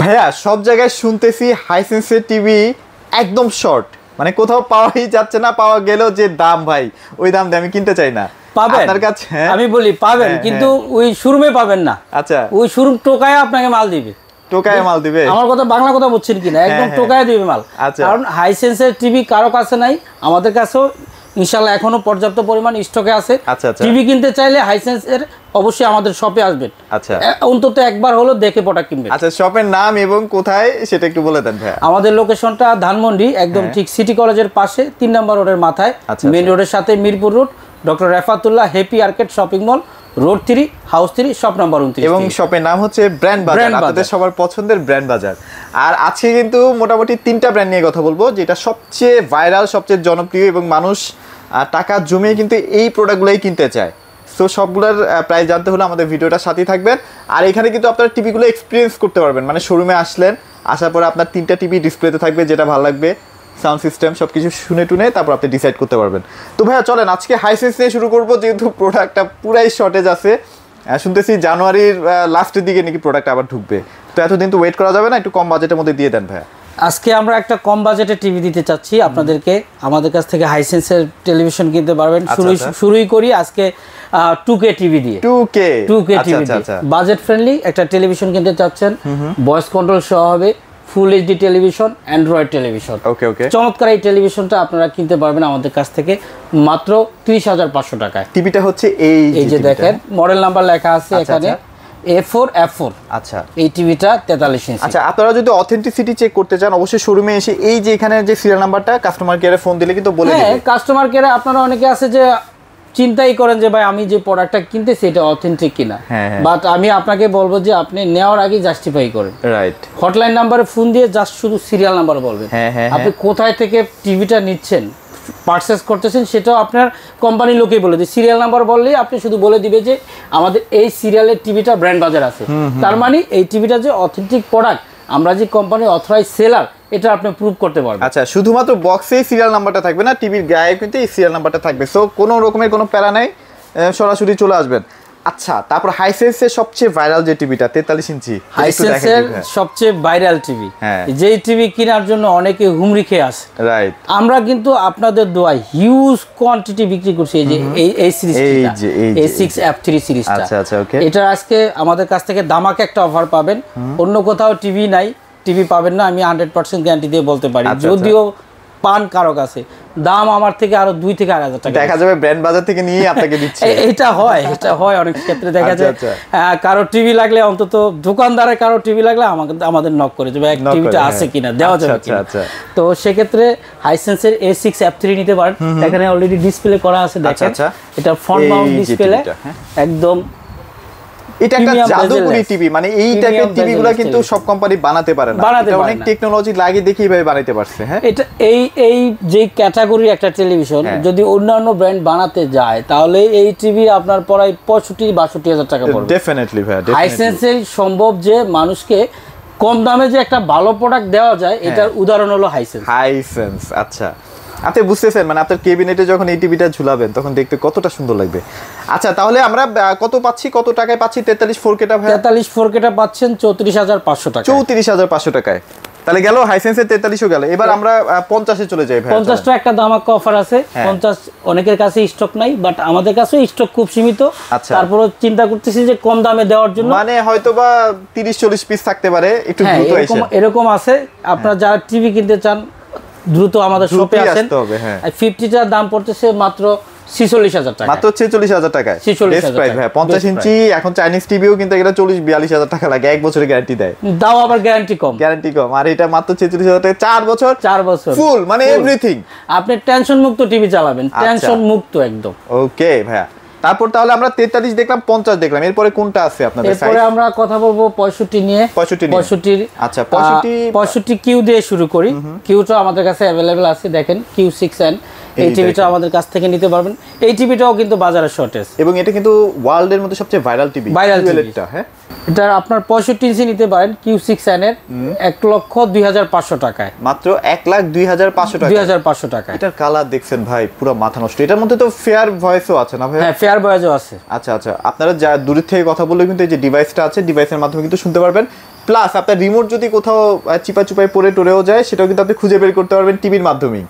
ভাইয়া সব জায়গায় শুনতেছি হাইসেন্সের টিভি একদম শর্ট, মানে কোথাও পাওয়াই যাচ্ছে না, পাওয়া গেলেও যে দাম ভাই ওই দাম দিয়ে আমি কিনতে চাই না। পাবেন আপনার কাছে? আমি বলি পাবেন, কিন্তু ওই শোরুমে পাবেন না। আচ্ছা, ওই শোরুম টোকায় আপনাকে মাল দিবে, টোকায় মাল দিবে। আমার কথা বাংলা কথা বুঝছেন কিনা, একদম টোকায় দিবে মাল। কারণ হাইসেন্সের টিভি কারো কাছে নাই, আমাদের কাছেও ইনশাআল্লাহ এখনো পর্যাপ্ত পরিমাণ স্টকে আছে। টিভি কিনতে চাইলে হাইসেন্সের অবশ্যই আমাদের শপে আসবেন। আচ্ছা, অন্তত একবার হলো দেখে প্রোডাক্ট কিনবেন। আচ্ছা, শপের নাম এবং কোথায় সেটা একটু বলে দেন ভাই। আমাদের লোকেশনটা ধানমন্ডি, একদম ঠিক সিটি কলেজের পাশে 3 নম্বর রোডের মাথায়, মেইন রোডের সাথে Mirpur road, doctor Refatullah happy arcade shopping mall, road 3, house 3, shop number 29। এবং শপের নাম হচ্ছে ব্র্যান্ড বাজার, আপনাদের সবার পছন্দের ব্র্যান্ড বাজার। আর আজকে কিন্তু মোটামুটি 3টা ব্র্যান্ড নিয়ে কথা বলবো, যেটা সবচেয়ে ভাইরাল, সবচেয়ে জনপ্রিয় এবং মানুষ টাকা জমিয়ে কিন্তু এই প্রোডাক্টগুলোই কিনতে চায়। সো সবগুলোর প্রাইস জানতে হলে আমাদের ভিডিওটা সাথেই থাকবেন। আর এখানে কিন্তু আপনারা টিভিগুলো এক্সপিরিয়েন্স করতে পারবেন, মানে শোরুমে আসলেন, আসার পরে আপনার 3টা টিভি ডিসপ্লেতে থাকবে, যেটা ভালো লাগবে, সাউন্ড সিস্টেম সব কিছু শুনে টুনে তারপর আপনি ডিসাইড করতে পারবেন। তো ভাইয়া চলেন আজকে হাইসেন্স নিয়ে শুরু করবো, যেহেতু প্রোডাক্টটা পুরাই শর্টেজ আছে। শুনতেছি জানুয়ারির লাস্টের দিকে নাকি প্রোডাক্ট আবার ঢুকবে, তো এতদিন তো ওয়েট করা যাবে না, একটু কম বাজেটের মধ্যে দিয়ে দেন ভাইয়া। আজকে আমরা একটা কম বাজেটে টিভি দিতে চাচ্ছি আপনাদেরকে। আমাদের কাছ থেকে হাইসেন্সের টেলিভিশন কিনতে পারবেন। শুরুই করি আজকে 2K টিভি দিয়ে। 2K টিভি, বাজেট ফ্রেন্ডলি একটা টেলিভিশন কিনতে চাচ্ছেন, ভয়েস কন্ট্রোল সহ হবে, full HD television, android television. Okay, চমৎকার এই টেলিভিশনটা আপনারা কিনতে পারবেন আমাদের কাছ থেকে মাত্র 30,500 টাকায়। টিভিটা হচ্ছে এই যে দেখেন, মডেল নাম্বার লেখা আছে এখানে A4 F4। আচ্ছা, এই টিভিটা 43 ইঞ্চি। আচ্ছা, আপনারা যদি অথেন্টিসিটি চেক করতে চান অবশ্যই শোরুমে এসে এই যে এখানে যে সিরিয়াল নাম্বারটা কাস্টমার কেয়ারে ফোন দিলে কিন্তু বলে দিবে। কাস্টমার কেয়ারে আপনারা অনেকে আছে যে চিন্তাই করেন যে ভাই আমি যে প্রোডাক্টটা কিনতেছি এটা অথেন্টিক কিনা, বাট আমি আপনাকে বলবো যে আপনি নেওয়ার আগে জাস্টিফাই করেন। রাইট, হটলাইন নাম্বারে ফোন দিয়ে জাস্ট শুধু সিরিয়াল নাম্বার বলবেন, আপনি কোথায় থেকে টিভিটা নিচ্ছেন, পারচেস করতেছেন, সেটাও আপনার কোম্পানির লোকেই বলে দিই। সিরিয়াল নাম্বার বললেই আপনি শুধু বলে দিবে যে আমাদের এই সিরিয়ালের টিভিটা ব্র্যান্ড বাজার আছে, তার মানে এই টিভিটা যে অথেন্টিক প্রোডাক্ট, আমরা যে কোম্পানির অথরাইজ সেলার, এটা আপনি প্রুভ করতে পারবেন। আচ্ছা, শুধুমাত্র বক্সেই সিরিয়াল নাম্বারটা থাকবে না, টিভির গায়ে কিন্তু এই সিরিয়াল নাম্বারটা থাকবে। সো কোনো রকমের কোনো প্যারা নাই, সরাসরি চলে আসবেন। আচ্ছা, তারপর হাইসেন্সের সবচেয়ে ভাইরাল যে টিভিটা 43 ইঞ্চি, হাইসেন্সের সবচেয়ে ভাইরাল টিভি, যেই টিভি কেনার জন্য অনেকে হুমড়ি খেয়ে আসে। রাইট, আমরা কিন্তু আপনাদের দোয়ায় হিউজ কোয়ান্টিটি বিক্রি করছি। এই যে এই সিরিজটা, A6 F3 সিরিজটা। আচ্ছা, ওকে, এটা আজকে আমাদের কাছ থেকে দামাকে একটা অফার পাবেন, অন্য কোথাও টিভি নাই, টিভি পাবেন না, আমি 100% গ্যারান্টি দিয়ে বলতে পারি। যদিও পান কারো কাছে, দাম আমার থেকে আরো 2 থেকে 8,000 টাকা দেখা যাবে, ব্র্যান্ড বাজার থেকে নিয়ে আপনাকে দিচ্ছে। এটা হয় অনেক ক্ষেত্রে দেখা যায়। কারো টিভি লাগলে, অন্তত দোকানদারের কারো টিভি লাগলে আমাদের নক করে যাবে, এক টিভিটা আছে কিনা, দেওয়া যাবে কিনা। তো সেক্ষেত্রে হাইসেন্সের A6 F3 নিতে পারেন। এখানে অলরেডি ডিসপ্লে করা আছে, দেখেন এটা ফ্রন্ট মাউন্ট ডিসপ্লে, একদম এটা একটা জাদুকরি টিভি, মানে এই টাইপের টিভিগুলো কিন্তু সব কোম্পানি বানাতে পারে না, এটা অনেক টেকনোলজি লাগে দেখেই ভাবে বানাইতে পারছে। হ্যাঁ, এটা এই যে ক্যাটাগরি একটা টেলিভিশন যদি অন্যান্য ব্র্যান্ড বানাতে যায়, তাহলে এই টিভি আপনার প্রায় 65-62 টাকা পড়বে। ডেফিনেটলি ভাই, হাইসেন্সের সম্ভব যে মানুষকে কম দামে যে একটা ভালো প্রোডাক্ট দেওয়া যায়, এটার উদাহরণ হলো হাইসেন্স। আচ্ছা, আপনি বুঝতেছেন, মানে আপনার ক্যাবিনেটে যখন এই টিভিটা ঝুলাবেন তখন দেখতে কতটা সুন্দর লাগবে। আচ্ছা, তাহলে আমরা কত টাকায় পাচ্ছি 43 4Kটা ভাই? 43 4Kটা পাচ্ছেন 34,500 টাকা। 34,500 টাকায় তাহলে গেল হাইসেন্সের 43ও গেল। এবার আমরা 50-এ চলে যাই ভাই। 50টা একটা দামাকা অফার আছে। 50 অনেকের কাছে স্টক নাই, বাট আমাদের কাছে স্টক খুব সীমিত। তারপরও চিন্তা করতেছি যে কম দামে দেওয়ার জন্য, মানে হয়তোবা 30-40 পিস থাকতে পারে, একটু দ্রুত আসেন। এরকম আছে, আপনারা যারা টিভি কিনতে চান দ্রুত আমাদের শপে আসেন। 50টার দাম পড়তেছে মাত্র 46,000 টাকা। মাত্র 46,000 টাকায় 46,000 টাকা ভাই। 50 ইঞ্চি এখন চাইনিজ টিভিও কিন্তু এটা 40-42,000 টাকা লাগে, 1 বছরের গ্যারান্টি দেয়, দাও আবার গ্যারান্টি কম। আর এটা মাত্র 46,000 টাকা, 4 বছর ফুল, মানে এভরিথিং। আপনি টেনশন মুক্ত টিভি চালাবেন, টেনশন মুক্ত একদম। ওকে ভাইয়া, তারপর তাহলে আমরা 43 দেখলাম, 50 দেখলাম, এরপরে কোনটা আছে আপনাদের সাইজ? এরপরে আমরা কথা বলবো 65 নিয়ে। 65 আচ্ছা, 65 কিউ দিয়ে শুরু করি। কিউটা আমাদের কাছে अवेलेबल আছে, দেখেন Q6N। এই টিভিটা আমাদের কাছ থেকে নিতে পারবেন। এই টিভিটাও কিন্তু বাজারে শর্টেজ, এবং এটা কিন্তু ওয়ার্ল্ডের মধ্যে সবচেয়ে ভাইরাল টিভি। হ্যাঁ, এটা আপনার 65 ইঞ্চি নিতে পারেন Q6N এর 1,02,500 টাকায়, মাত্র 1,02,500 টাকা। 2,500 টাকা। এটার কালার দেখছেন ভাই, পুরো মাথা নষ্ট। এটার মধ্যে তো ফেয়ার ভয়েসও আছে না ভাই? হ্যাঁ, ফেয়ার ভয়েসও আছে। আচ্ছা আচ্ছা, আপনারা যা দূরের থেকে কথা বললে কিন্তু এই যে ডিভাইসটা আছে, ডিভাইসের মাধ্যমে কিন্তু শুনতে পারবেন। প্লাস আপনার রিমোট যদি কোথাও চিপায় পড়ে টরেও যায়, সেটাও কিন্তু আপনি খুঁজে বের করতে পারবেন টিভির মাধ্যমেই।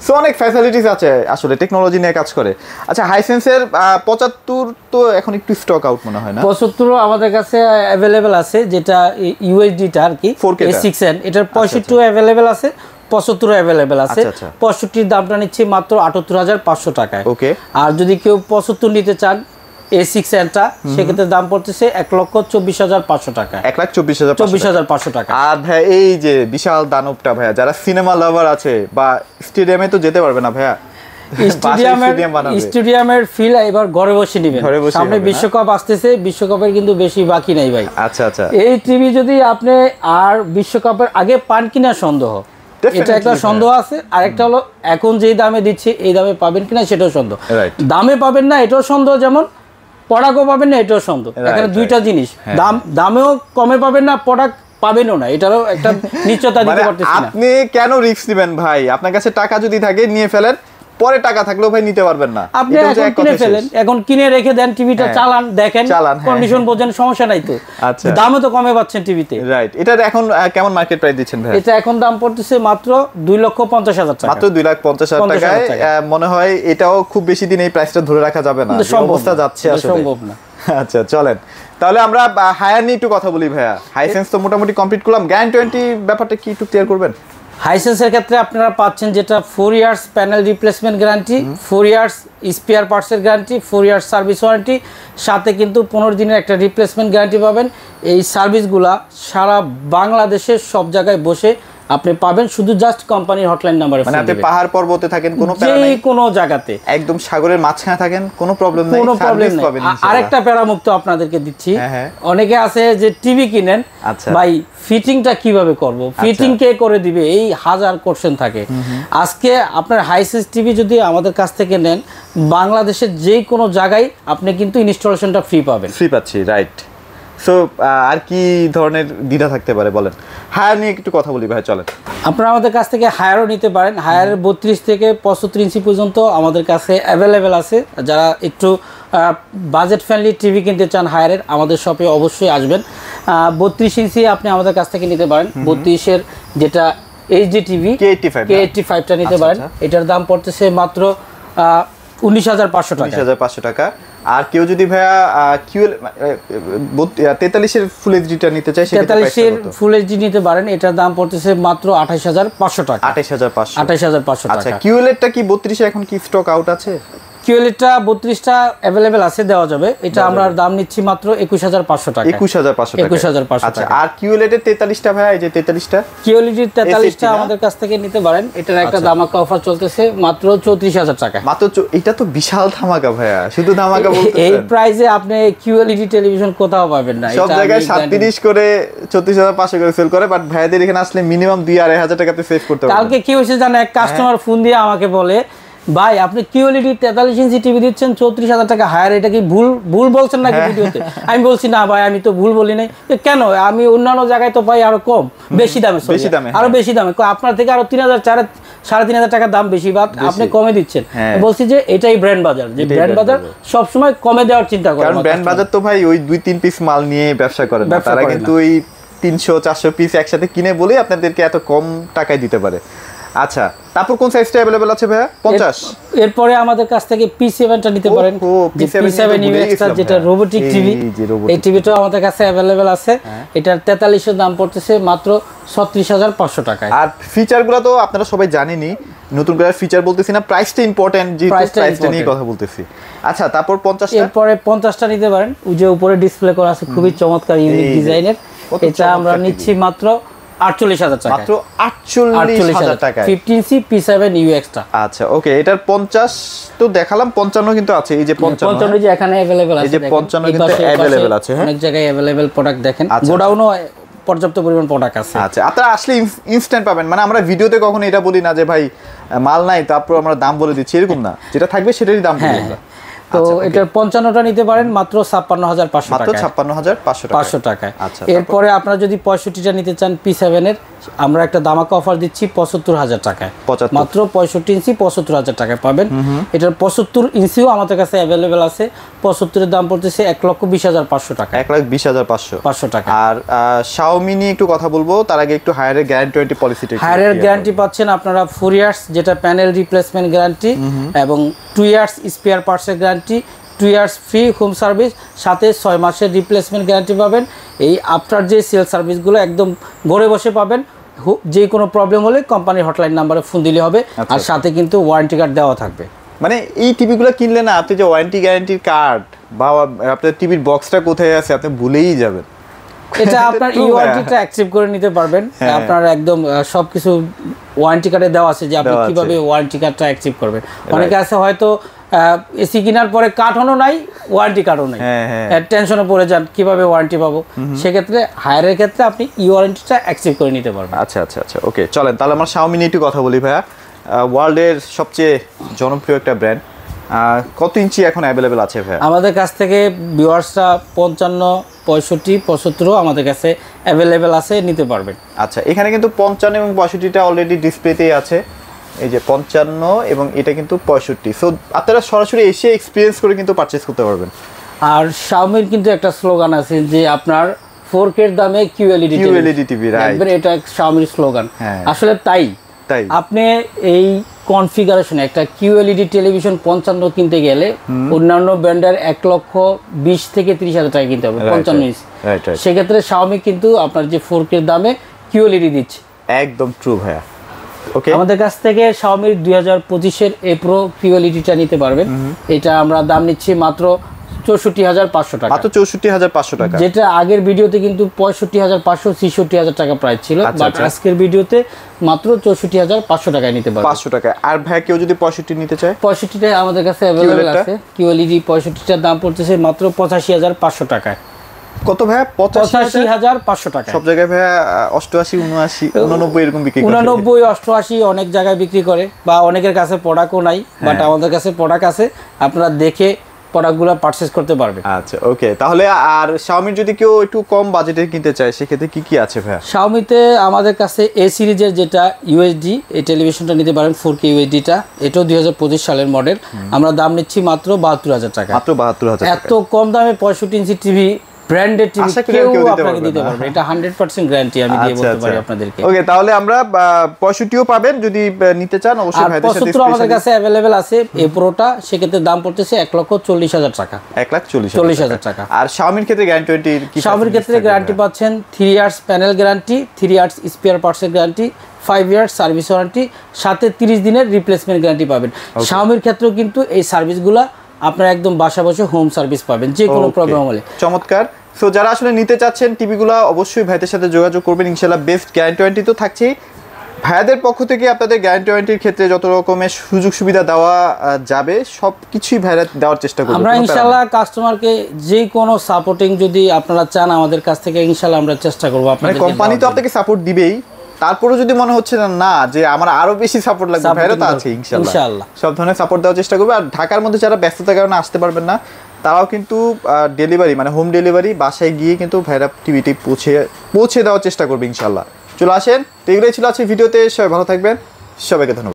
সো অনেক ফ্যাসিলিটিস আছে, আসলে টেকনোলজি নিয়ে কাজ করে। আচ্ছা, হাইসেন্সের 75 তো এখন একটু স্টক আউট মনে হয় না? 75 আমাদের কাছে অ্যাভেলেবেল আছে, যেটা ইউএসডিটা আর কি 4K A6N, এটার 65 অ্যাভেলেবেল আছে, 75 অ্যাভেলেবেল আছে। 65 দামটা নিচ্ছে মাত্র 78,500 টাকায়। ওকে। আর যদি কেউ 75 নিতে চান A6Nটা, সেক্ষেত্রে দাম পড়তেছে 1,24,500 টাকা। 1,24,500 টাকা। আর ভাই এই যে বিশাল দানবটা ভাইয়া, যারা সিনেমা লাভার আছে বা স্টেডিয়ামে তো যেতে পারবে না ভাইয়া, স্টেডিয়ামের ফিল এবার ঘরে বসে নেবেন। সামনে বিশ্বকাপ আসতেছে, বিশ্বকাপের কিন্তু বেশি বাকি নাই ভাই। আচ্ছা আচ্ছা, এই টিভি যদি আপনি আর বিশ্বকাপের আগে পান কিনা সন্দেহ, এটা একটা সন্দেহ আছে। আরেকটা হলো এখন যেই দামে দিচ্ছে এই দামে পাবেন কিনা সেটাও সন্দেহ। দামে পাবেন না এটাও সন্দেহ, যেমন প্রোডাক্টও পাবেন না এটাও সন্দেহ। এখানে দুইটা জিনিস, দামেও কমে পাবেন না, প্রোডাক্ট পাবেনও না, এটারও একটা নিশ্চয়তা দিতে পারতেছি না। আপনি কেন রিস্ক নেবেন ভাই? আপনার কাছে টাকা যদি থাকে নিয়ে ফেলেন, পরে টাকা থাকলেও ভাই নিতে পারবেন না। আপনি এখন কিনে ফেলেন, এখন কিনে রেখে দেন, টিভিটা চালান, দেখেন, কন্ডিশন বোঝেন, সমস্যা নাই তো। আচ্ছা, দামও তো কমে পাচ্ছেন টিভিতে। রাইট। এটার এখন কেমন মার্কেট প্রাইস দিচ্ছেন ভাই? এটা এখন দাম পড়তেছে মাত্র 2,50,000 টাকা। মাত্র 2,50,000 টাকায়। মনে হয় এটাও খুব বেশি দিন এই প্রাইসটা ধরে রাখা যাবে না, অবস্থা যাচ্ছে আসলে সম্ভব না। আচ্ছা চলেন তাহলে আমরা হায়ার নিয়ে একটু কথা বলি ভাইয়া। হাইসেন্স তো মোটামুটি কমপ্লিট করলাম, গ্যারান্টি ব্যাপারটা কি একটু ক্লিয়ার করবেন? হাইসেন্সের ক্ষেত্রে আপনারা পাচ্ছেন যেটা 4 years panel replacement guarantee, 4 years spare পার্টসের গ্যারান্টি, 4 ইয়ার্স সার্ভিস ওয়ারেন্টি, সাথে কিন্তু 15 দিনের একটা রিপ্লেসমেন্ট গ্যারান্টি পাবেন। এই সার্ভিসগুলা সারা বাংলাদেশের সব জায়গায় বসে আপনি পাবেন, শুধু জাস্ট কোম্পানির হটলাইন নাম্বারে। মানে আপনি পাহাড় পর্বতে থাকেন, কোনো প্যারা নাই, কোনো জায়গাতে, একদম সাগরের মাঝখানে থাকেন, কোনো প্রবলেম নাই, কোনো প্রবলেম নেই। আরেকটা প্যারামুক্ত আপনাদেরকে দিচ্ছি। অনেকে আছে যে টিভি কিনেন, ভাই ফিটিংটা কিভাবে করব, ফিটিং কে করে দিবে, এই হাজার কোশ্চেন থাকে। আজকে আপনার হাইসেন্স টিভি যদি আমাদের কাছ থেকে নেন, বাংলাদেশের যে কোনো জায়গায় আপনি কিন্তু ইনস্টলেশনটা ফ্রি পাবেন। ফ্রি পাচ্ছি, রাইট। সো আর কি ধরনের দ্বিধা থাকতে পারে বলেন? হায়ার নিয়ে একটু কথা বলি ভাই, চলেন। আপনারা আমাদের কাছ থেকে হায়ারও নিতে পারেন। হায়ারের 32 থেকে 75 ইঞ্চি পর্যন্ত আমাদের কাছে অ্যাভেলেবেল আছে। যারা একটু বাজেট ফ্রেন্ডলি টিভি কিনতে চান হায়ারের, আমাদের শপে অবশ্যই আসবেন। 32 ইঞ্চি আপনি আমাদের কাছ থেকে নিতে পারেন। 32-এর যেটা এইচডি টিভি K85টা নিতে পারেন। এটার দাম পড়তেছে মাত্র 19,500 টাকা। 19,500 টাকা। আর কেউ যদি ভাইয়া কিউএল 43-এর ফুল এইচডিটা নিতে চায়, 43-এর ফুল এইচডি নিতে পারেন। এটার দাম পড়তেছে মাত্র 28,500 টাকা। 28,500 টাকা। আচ্ছা, কিউএলটা কি 32-এ এখন কি স্টক আউট আছে? কিউএলটা 32টা অ্যাভেলেবেল আছে, দেওয়া যাবে। এটা আমরা দাম নিচ্ছি মাত্র 21,500 টাকা। 21,500 আচ্ছা, আর কিউএলএর 43টা ভাই, এই যে 43টা কিউএলএর 43টা আমাদের কাছ থেকে নিতে পারেন। এটার একটা ধামাকা অফার চলতেছে মাত্র 34,000 টাকা। মাত্র এটা তো বিশাল ধামাকা ভাইয়া, শুধু ধামাকা বলতেছেন। এই প্রাইসে আপনি কিউএলইডি টেলিভিশন কোথাও পাবেন না। সব জায়গায় 37 করে 34,500 করে সেল করে, বাট ভাইয়াদের এখানে আসলে মিনিমাম 2,500 টাকাতে সেভ করতে পারবেন। কালকে কি হয়েছে জানেন, এক কাস্টমার ফোন দিয়ে আমাকে বলে, ভাই আপনি কিউএলইডি 43 ইঞ্চি টিভি দিচ্ছেন 34,000 টাকা হায়ার, এটা কি ভুল বলছেন নাকি ভিডিওতে? আমি বলছি না ভাই, আমি তো ভুল বলি নাই। কেন, আমি অন্যান্য জায়গায় তো পাই আরো কম, বেশি দামে, আরো বেশি দামে, আপনার থেকে আরো 3,000 3,500 টাকা দাম বেশি, বাট আপনি কমে দিচ্ছেন। বলছি যে এটাই ব্র্যান্ড বাজার, যে ব্র্যান্ড বাজার সবসময় কমে দেওয়ার চিন্তা করে। কারণ ব্র্যান্ড বাজার তো ভাই ওই 2-3 পিস মাল নিয়ে ব্যবসা করে না, তারা কিন্তু ওই 300-400 পিস একসাথে কিনে বলে আপনাদেরকে এত কম টাকায় দিতে পারে। আচ্ছা, তারপর কোন সাইজটা अवेलेबल আছে ভাইয়া? 50। এরপরে আমাদের কাছ থেকে P7টা নিতে পারেন। P7 UX যেটা রোবোটিক টিভি, এই টিভিটাও আমাদের কাছে अवेलेबल আছে। এটার 43 এর দাম পড়তেছে মাত্র 36,500 টাকায়। আর ফিচারগুলো তো আপনারা সবাই জানেনই, নতুন করে ফিচার বলতেছি না, প্রাইসটা ইম্পর্টেন্ট, যে প্রাইসটা নিয়ে কথা বলতেছি। আচ্ছা, তারপর 50টা। এরপরে 50টা নিতে পারেন। ওই যে উপরে ডিসপ্লে করা আছে, খুবই চমৎকার ইউনিক ডিজাইনের। এটা আমরা নিচ্ছি মাত্র 48,000 টাকা। মাত্র 48,000 টাকা। 15C P7 UX টা। আচ্ছা, ওকে। এটার 50 তো দেখালাম, 55 কিন্তু আছে। এই যে 55 যে এখানে अवेलेबल আছে, এই যে 55 কিন্তু अवेलेबल আছে। অনেক জায়গায় अवेलेबल প্রোডাক্ট দেখেন, গোডাউনও পর্যাপ্ত পরিমাণ প্রোডাক্ট আছে। আচ্ছা, আপনারা আসলে ইনস্ট্যান্ট পাবেন, মানে আমরা ভিডিওতে কখনো এটা বলি না যে ভাই মাল নাই তারপর আমরা দাম বলে দিচ্ছি, এরকম না, যেটা থাকবে সেটারই দাম বলি আমরা। তো এটার 55টা নিতে পারেন মাত্র 56500 টাকা, মাত্র 56500 টাকায়। এরপরে আপনারা যদি 65টা নিতে চান P7 এর, আমরা একটা দামাকা অফার দিচ্ছি 75000 টাকায়, মাত্র 65 ইঞ্চি 75000 টাকায় পাবেন। এটার 75 ইঞ্চিও আমাদের কাছে অ্যাভেলেবেল আছে। 75 এর দাম পড়তেছে 1,20,500 টাকা, 1,20,500 টাকা। আর Xiaomi নিয়ে একটু কথা বলবো, তার আগে একটু হায়ারের গ্যারান্টি ওয়ারেন্টি পলিসিটা। হায়ারের গ্যারান্টি পাচ্ছেন আপনারা 4 ইয়ার্স, যেটা প্যানেল রিপ্লেসমেন্ট গ্যারান্টি, এবং 2 ইয়ার্স স্পেয়ার পার্টসের guarantee, 2 years free home service, সাথে 6 মাসের রিপ্লেসমেন্ট গ্যারান্টি পাবেন। এই আফটার যে সেল সার্ভিসগুলো একদম ঘরে বসে পাবেন। যে কোনো প্রবলেম হলে কোম্পানির হটলাইন নাম্বারে ফোন দিলে হবে, আর সাথে কিন্তু ওয়ারেন্টি কার্ড দেওয়া থাকবে। মানে এই টিভিগুলো কিনলে না, আপনি যে ওয়ারেন্টি গ্যারান্টির কার্ড বা আপনার টিভির বক্সটা কোথায় আছে আপনি ভুলেই যাবেন। এটা আপনার ওয়ারেন্টিটা অ্যাকসেপ্ট করে নিতে পারবেন। আপনার একদম সবকিছু ওয়ারেন্টি কার্ডে দেওয়া আছে যে আপনি কিভাবে ওয়ারেন্টি কার্ডটা অ্যাকসেপ্ট করবেন। অনেকে আছে হয়তো এসি কেনার পরে কার্ডও নাই, ওয়ারেন্টি কার্ডও নাই, টেনশনে পড়ে যান কিভাবে ওয়ারেন্টি পাবো। সেক্ষেত্রে হায়ারের ক্ষেত্রে আপনি ওয়ারেন্টিটা অ্যাকসেপ্ট করে নিতে পারবেন। আচ্ছা, ওকে, চলেন তাহলে আমরা Xiaomi নিয়ে একটু কথা বলি ভাইয়া। ওয়ার্ল্ডের সবচেয়ে জনপ্রিয় একটা ব্র্যান্ড। কত ইঞ্চি এখন অ্যাভেলেবেল আছে ভাইয়া? আমাদের কাছ থেকে ভিউয়ার্সরা 55, 65, 75 আমাদের কাছে অ্যাভেলেবেল আছে, নিতে পারবেন। আচ্ছা, এখানে কিন্তু 55 এবং 65টা অলরেডি ডিসপ্লেতেই আছে। এই যে 55 এবং এটা কিন্তু 65। সো আপনারা সরাসরি এসে এক্সপিরিয়েন্স করে কিন্তু পারচেজ করতে পারবেন। আর Xiaomiর কিন্তু একটা স্লোগান আছে যে আপনার 4K এর দামে QLED টিভি, রাইট, এটা Xiaomiর স্লোগান। আসলে তাই আপনি এই কনফিগারেশনে একটা QLED টেলিভিশন 55 কিনতে গেলে অন্যান্য ব্র্যান্ডের 1,20,000 থেকে 30,000 টাকা কিনতে হবে 55 ইঞ্চি। সেক্ষেত্রে Xiaomi কিন্তু আপনার যে 4K এর দামে QLED দিচ্ছে। একদম ট্রু ভাইয়া। ওকে, আমাদের কাছ থেকে Xiaomi 2025 এর Pro QLEDটা নিতে পারবেন। এটা আমরা দাম নিচ্ছি মাত্র 64,500 টাকা, মাত্র 64,500 টাকা। যেটা আগের ভিডিওতে কিন্তু 65,500, 66,000 টাকা প্রাইস ছিল, বাট আজকের ভিডিওতে মাত্র 64,500 টাকায় নিতে পারবেন। 500 টাকা। আর ভাই কেউ যদি 65 নিতে চায়, 65টা আমাদের কাছে अवेलेबल আছে। QLED 65টার দাম পড়তেছে মাত্র 85,500 টাকায়। কত ভাইয়া? 85,500 টাকা। সব জায়গায় ভাইয়া 88, 79, 89 এরকম বিক্রি করে। 89, 88 অনেক জায়গায় বিক্রি করে, বা অনেকের কাছে প্রোডাক্টও নাই, বাট আমাদের কাছে প্রোডাক্ট আছে, আপনারা দেখে প্রোডাক্টগুলো পারচেজ করতে পারবে। আচ্ছা, ওকে, তাহলে আর Xiaomi যদি কেউ একটু কম বাজেটে কিনতে চায় সেক্ষেত্রে কি আছে ভাইয়া? Xiaomi-তে আমাদের কাছে A সিরিজের যেটা UHD এই টেলিভিশনটা নিতে পারেন, 4K UHD-টা, এটাও 2025 সালের মডেল। আমরা দাম নিচ্ছি মাত্র 72,000 টাকা। মাত্র 72,000 টাকা। এত কম দামে 65 ইঞ্চি টিভি, ব্র্যান্ডেড টিভি কেউ আপনাকে দিতে পারবে, এটা 100% গ্যারান্টি আমি দিয়ে বলতে পারি আপনাদেরকে। ওকে, তাহলে আমরা 65ও পাবেন যদি নিতে চান, অবশ্যই ভাইদের সাথে। 75 আমাদের কাছে अवेलेबल আছে এই প্রোটা, সেক্ষেত্রে দাম পড়তেছে 1,40,000 টাকা, 1,40,000 টাকা। আর Xiaomi-র ক্ষেত্রে গ্যারান্টি কি? Xiaomi-র ক্ষেত্রে গ্যারান্টি পাচ্ছেন 3 years panel guarantee, 3 years spare পার্টসের গ্যারান্টি, 5 ইয়ার্স সার্ভিস ওয়ারেন্টি, সাথে 30 দিনের রিপ্লেসমেন্ট গ্যারান্টি পাবেন। Xiaomi-র ক্ষেত্রেও কিন্তু এই সার্ভিসগুলো আপনারা একদম বাসা বসে হোম সার্ভিস পাবেন যে কোনো প্রবলেম হলে। চমৎকার। সো যারা আসলে নিতে চাচ্ছেন টিভিগুলো, অবশ্যই ভাইদের সাথে যোগাযোগ করবেন, ইনশাআল্লাহ বেস্ট গ্যারান্টি ওয়ারেন্টি তো থাকছেই। ভাইদের পক্ষ থেকে আপনাদের গ্যারান্টি ওয়ারেন্টির ক্ষেত্রে যত রকমের সুযোগ সুবিধা দেওয়া যাবে সবকিছুই ভাইরা দেওয়ার চেষ্টা করবে। আমরা ইনশাআল্লাহ কাস্টমারকে যে কোনো সাপোর্টিং যদি আপনারা চান আমাদের কাছ থেকে, ইনশাআল্লাহ আমরা চেষ্টা করব। আপনাদের কোম্পানি তো আপনাকে সাপোর্ট দিবেই, তারপরেও যদি মনে হচ্ছে না যে আমার আরো বেশি সাপোর্ট লাগবে, ভাইরা তো আছে ইনশাআল্লাহ সব ধরনের সাপোর্ট দেওয়ার চেষ্টা করবে। আর ঢাকার মধ্যে যারা ব্যস্ততার কারণে আসতে পারবেন না, তারাও কিন্তু ডেলিভারি মানে হোম ডেলিভারি বাসায় গিয়ে কিন্তু ভাইরা টিভিটি পৌঁছে দেওয়ার চেষ্টা করবে ইনশাআল্লাহ। চলে আসেন। তো এগুলোই ছিল আজকে ভিডিওতে। সবাই ভালো থাকবেন, সবাইকে ধন্যবাদ।